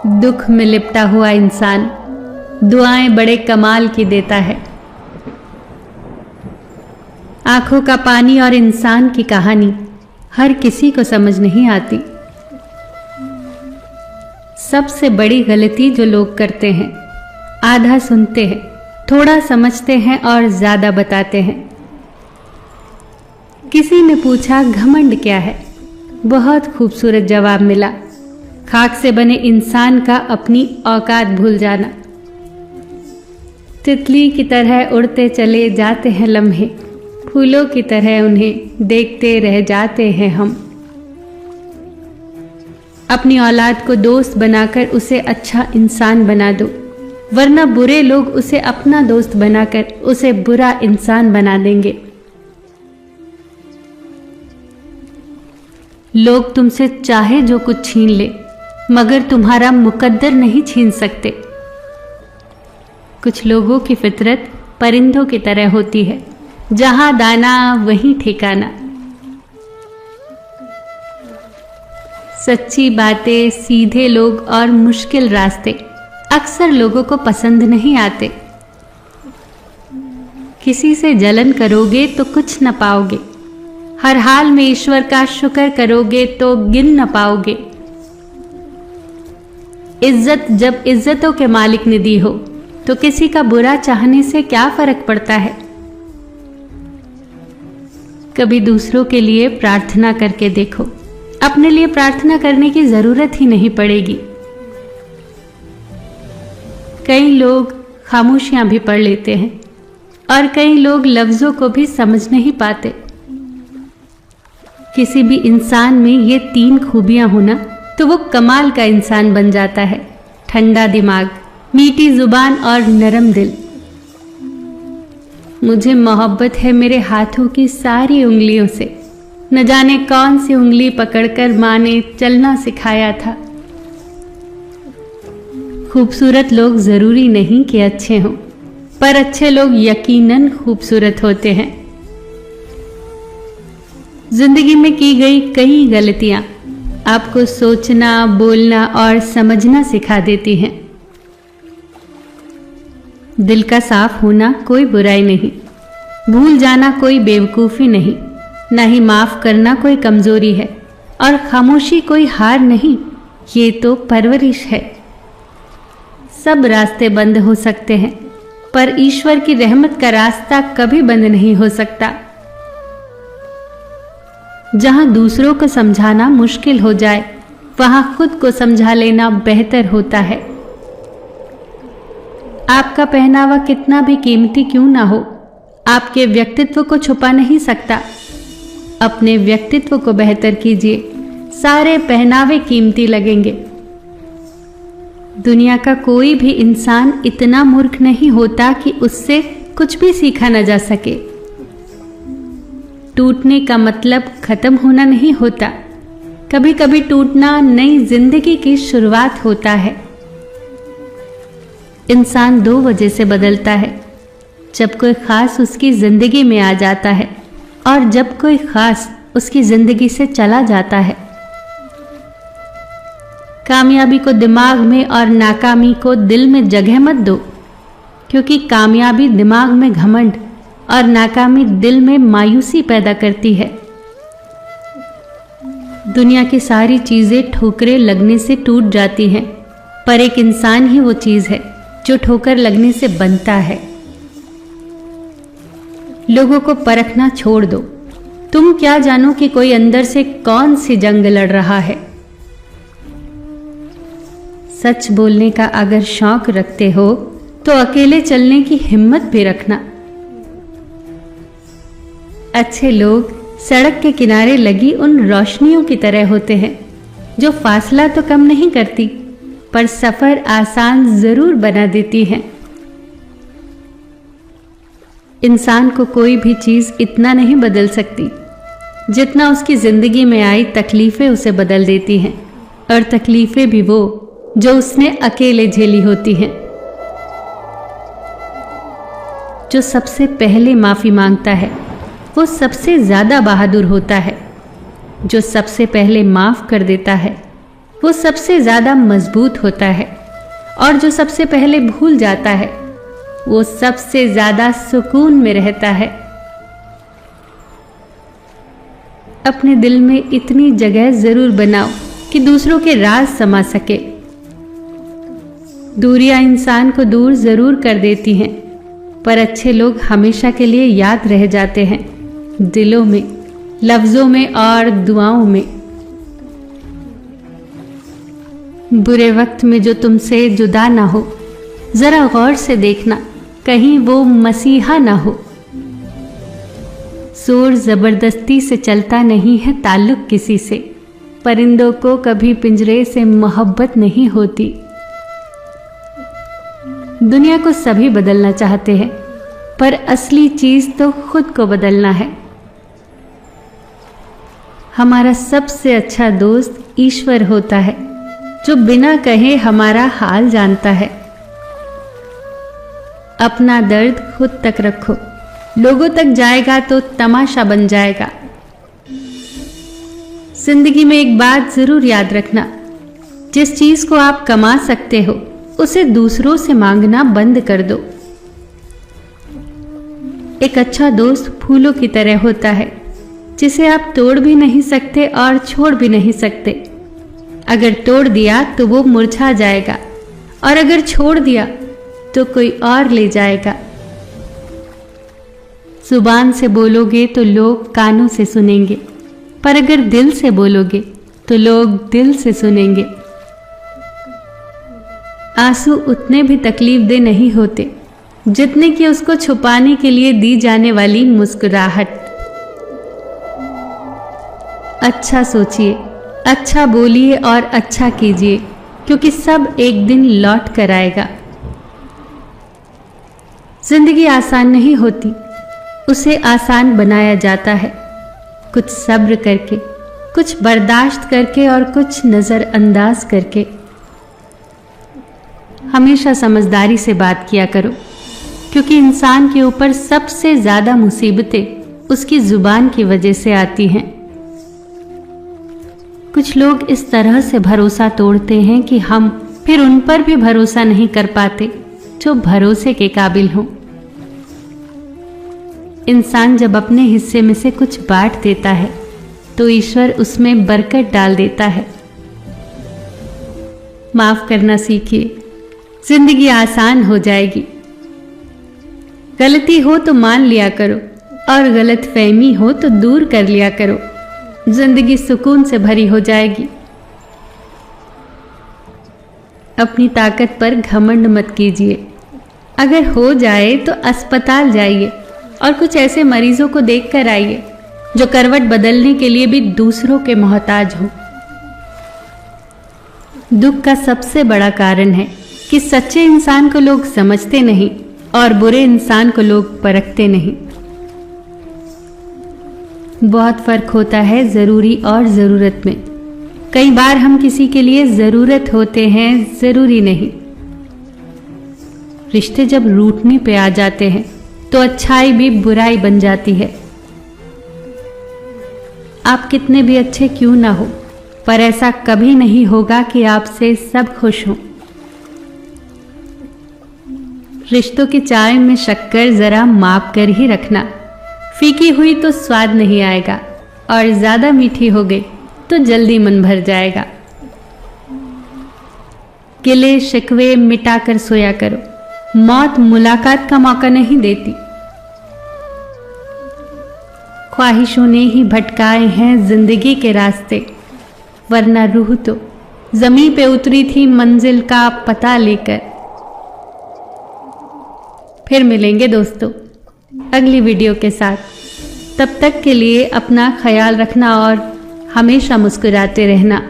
दुख में लिपटा हुआ इंसान दुआएं बड़े कमाल की देता है। आंखों का पानी और इंसान की कहानी हर किसी को समझ नहीं आती। सबसे बड़ी गलती जो लोग करते हैं, आधा सुनते हैं, थोड़ा समझते हैं और ज्यादा बताते हैं। किसी ने पूछा घमंड क्या है? बहुत खूबसूरत जवाब मिला, खाक से बने इंसान का अपनी औकात भूल जाना। तितली की तरह उड़ते चले जाते हैं लम्हे, फूलों की तरह उन्हें देखते रह जाते हैं हम। अपनी औलाद को दोस्त बनाकर उसे अच्छा इंसान बना दो, वरना बुरे लोग उसे अपना दोस्त बनाकर उसे बुरा इंसान बना देंगे। लोग तुमसे चाहे जो कुछ छीन ले, मगर तुम्हारा मुकद्दर नहीं छीन सकते। कुछ लोगों की फितरत परिंदों की तरह होती है, जहां दाना वहीं ठिकाना। सच्ची बातें, सीधे लोग और मुश्किल रास्ते अक्सर लोगों को पसंद नहीं आते। किसी से जलन करोगे तो कुछ न पाओगे, हर हाल में ईश्वर का शुक्र करोगे तो गिन न पाओगे। इज्जत जब इज्जतों के मालिक ने दी हो, तो किसी का बुरा चाहने से क्या फर्क पड़ता है। कभी दूसरों के लिए प्रार्थना करके देखो, अपने लिए प्रार्थना करने की जरूरत ही नहीं पड़ेगी। कई लोग खामोशियां भी पढ़ लेते हैं और कई लोग लफ्जों को भी समझ नहीं पाते। किसी भी इंसान में ये 3 खूबियां होना तो वो कमाल का इंसान बन जाता है। ठंडा दिमाग, मीठी जुबान और नरम दिल। मुझे मोहब्बत है मेरे हाथों की सारी उंगलियों से, न जाने कौन सी उंगली पकड़कर माँ ने चलना सिखाया था। खूबसूरत लोग जरूरी नहीं कि अच्छे हों, पर अच्छे लोग यकीनन खूबसूरत होते हैं। जिंदगी में की गई कई गलतियां आपको सोचना, बोलना और समझना सिखा देती हैं। दिल का साफ होना कोई बुराई नहीं, भूल जाना कोई बेवकूफ़ी नहीं, ना ही माफ करना कोई कमजोरी है, और खामोशी कोई हार नहीं, ये तो परवरिश है। सब रास्ते बंद हो सकते हैं, पर ईश्वर की रहमत का रास्ता कभी बंद नहीं हो सकता। जहां दूसरों को समझाना मुश्किल हो जाए, वहां खुद को समझा लेना बेहतर होता है। आपका पहनावा कितना भी कीमती क्यों ना हो, आपके व्यक्तित्व को छुपा नहीं सकता। अपने व्यक्तित्व को बेहतर कीजिए, सारे पहनावे कीमती लगेंगे। दुनिया का कोई भी इंसान इतना मूर्ख नहीं होता कि उससे कुछ भी सीखा न जा सके। टूटने का मतलब खत्म होना नहीं होता, कभी कभी टूटना नई जिंदगी की शुरुआत होता है। इंसान 2 वजह से बदलता है, जब कोई खास उसकी जिंदगी में आ जाता है और जब कोई खास उसकी जिंदगी से चला जाता है। कामयाबी को दिमाग में और नाकामी को दिल में जगह मत दो, क्योंकि कामयाबी दिमाग में घमंड और नाकामी दिल में मायूसी पैदा करती है। दुनिया की सारी चीजें ठोकरें लगने से टूट जाती हैं, पर एक इंसान ही वो चीज है जो ठोकर लगने से बनता है। लोगों को परखना छोड़ दो, तुम क्या जानो कि कोई अंदर से कौन सी जंग लड़ रहा है। सच बोलने का अगर शौक रखते हो तो अकेले चलने की हिम्मत भी रखना। अच्छे लोग सड़क के किनारे लगी उन रोशनियों की तरह होते हैं, जो फासला तो कम नहीं करती, पर सफर आसान जरूर बना देती हैं। इंसान को कोई भी चीज इतना नहीं बदल सकती जितना उसकी जिंदगी में आई तकलीफें उसे बदल देती हैं, और तकलीफें भी वो जो उसने अकेले झेली होती हैं। जो सबसे पहले माफी मांगता है वो सबसे ज्यादा बहादुर होता है। जो सबसे पहले माफ कर देता है वो सबसे ज्यादा मजबूत होता है, और जो सबसे पहले भूल जाता है वो सबसे ज्यादा सुकून में रहता है। अपने दिल में इतनी जगह जरूर बनाओ कि दूसरों के राज समा सके। दूरियां इंसान को दूर जरूर कर देती हैं, पर अच्छे लोग हमेशा के लिए याद रह जाते हैं, दिलों में, लफ्जों में और दुआओं में। बुरे वक्त में जो तुमसे जुदा ना हो, जरा गौर से देखना कहीं वो मसीहा ना हो। जोर जबरदस्ती से चलता नहीं है ताल्लुक किसी से, परिंदों को कभी पिंजरे से मोहब्बत नहीं होती। दुनिया को सभी बदलना चाहते हैं, पर असली चीज तो खुद को बदलना है। हमारा सबसे अच्छा दोस्त ईश्वर होता है, जो बिना कहे हमारा हाल जानता है। अपना दर्द खुद तक रखो, लोगों तक जाएगा तो तमाशा बन जाएगा। जिंदगी में एक बात जरूर याद रखना, जिस चीज को आप कमा सकते हो उसे दूसरों से मांगना बंद कर दो। एक अच्छा दोस्त फूलों की तरह होता है, जिसे आप तोड़ भी नहीं सकते और छोड़ भी नहीं सकते। अगर तोड़ दिया तो वो मुरझा जाएगा, और अगर छोड़ दिया तो कोई और ले जाएगा। जुबान से बोलोगे तो लोग कानों से सुनेंगे, पर अगर दिल से बोलोगे तो लोग दिल से सुनेंगे। आंसू उतने भी तकलीफ दे नहीं होते जितने कि उसको छुपाने के लिए दी जाने वाली मुस्कुराहट। अच्छा सोचिए, अच्छा बोलिए और अच्छा कीजिए, क्योंकि सब एक दिन लौट कर आएगा। जिंदगी आसान नहीं होती, उसे आसान बनाया जाता है, कुछ सब्र करके, कुछ बर्दाश्त करके और कुछ नजरअंदाज करके। हमेशा समझदारी से बात किया करो, क्योंकि इंसान के ऊपर सबसे ज्यादा मुसीबतें उसकी जुबान की वजह से आती हैं। कुछ लोग इस तरह से भरोसा तोड़ते हैं कि हम फिर उन पर भी भरोसा नहीं कर पाते जो भरोसे के काबिल हों। इंसान जब अपने हिस्से में से कुछ बांट देता है तो ईश्वर उसमें बरकत डाल देता है। माफ करना सीखिए, जिंदगी आसान हो जाएगी। गलती हो तो मान लिया करो, और गलत फहमी हो तो दूर कर लिया करो। जिंदगी सुकून से भरी हो जाएगी। अपनी ताकत पर घमंड मत कीजिए। अगर हो जाए तो अस्पताल जाइए और कुछ ऐसे मरीजों को देख कर आइए जो करवट बदलने के लिए भी दूसरों के मोहताज हो। दुख का सबसे बड़ा कारण है कि सच्चे इंसान को लोग समझते नहीं और बुरे इंसान को लोग परखते नहीं। बहुत फर्क होता है जरूरी और जरूरत में। कई बार हम किसी के लिए जरूरत होते हैं, जरूरी नहीं। रिश्ते जब रूठने पे आ जाते हैं तो अच्छाई भी बुराई बन जाती है। आप कितने भी अच्छे क्यों ना हो, पर ऐसा कभी नहीं होगा कि आपसे सब खुश हों। रिश्तों की चाय में शक्कर जरा माप कर ही रखना। फीकी हुई तो स्वाद नहीं आएगा, और ज्यादा मीठी हो गई तो जल्दी मन भर जाएगा। गिले शिकवे मिटाकर सोया करो, मौत मुलाकात का मौका नहीं देती। ख्वाहिशों ने ही भटकाए हैं जिंदगी के रास्ते, वरना रूह तो जमीन पे उतरी थी मंजिल का पता लेकर। फिर मिलेंगे दोस्तों अगली वीडियो के साथ। तब तक के लिए अपना ख्याल रखना और हमेशा मुस्कुराते रहना।